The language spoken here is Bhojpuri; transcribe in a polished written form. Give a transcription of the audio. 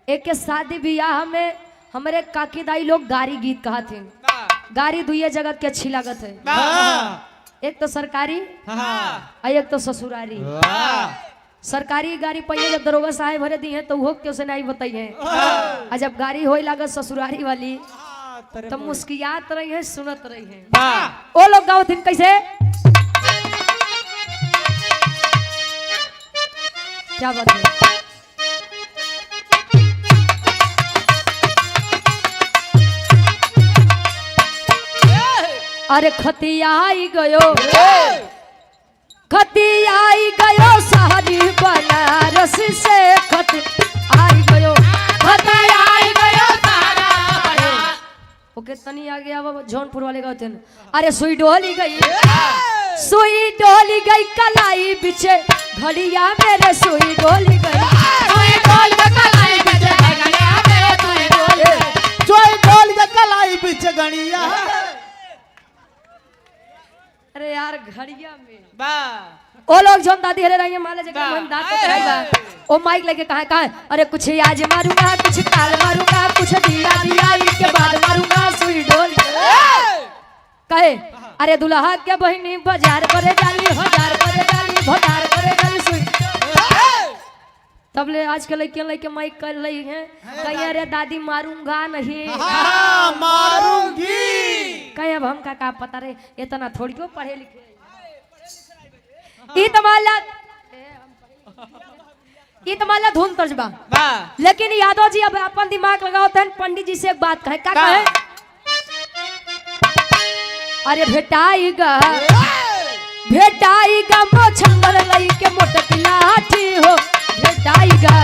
एक के शादी ब्याह में हमारे काकी दाई लोग गारी गीत कहा थे। गारी दुए जगत के अच्छी लागत है, एक तो सरकारी और एक तो ससुरारी। सरकारी गाड़ी पहले जब दरोगा साहेब भरे दी है तो वो क्यों से नहीं बताई है, और जब गाड़ी हो लागत ससुरारी वाली तो मुस्कियात रही है, सुनत रही है। वो लोग गाओ थे कैसे, क्या बात है। अरे खतियाई गयो, खतियाई गयो शहरी बनारस से, खत आई गयो, खतियाई गयो सारा बनारस। ओके तनी आ गया वो जौनपुर वाले गाँव थे। अरे सुई डोली गई, सुई डोली गई कलाई बिछे घड़िया मेरे, सुई डोली गई, सुई डोली कलाई बिछे घड़िया मेरे, सुई डोली, सुई डोली कलाई बिछे घड़िया। अरे यार घड़िया में ओ लोग जो दादी हरे रही माले जगह हम दांत तो कराएगा। ओ माइक लेके कहा है, अरे कुछ आज मारूंगा, कुछ काल मारूंगा, कुछ दिया दिया इसके बाद मारूंगा, सुई डोली कहे। अरे दुल्हा के बहिनी बाजार करे जाली, हजार करे जाली, भजार करे जाली, सुई तब ले आज के लड़के माइक कर रही है, कहीं अरे दादी मारूंगा नहीं, मारूंगी। कहीं अब हम का पता रे, इतना थोड़ी क्यों पढ़े लिखे। ई तमाला धुन तर्जबा, लेकिन यादव जी अब अपन दिमाग लगाओ थे। पंडित जी से एक बात कहे, क्या कहे, अरे भेटाईगा भेटाईगा मोछंगर लई के मोटक लाठी हो, भेटाईगा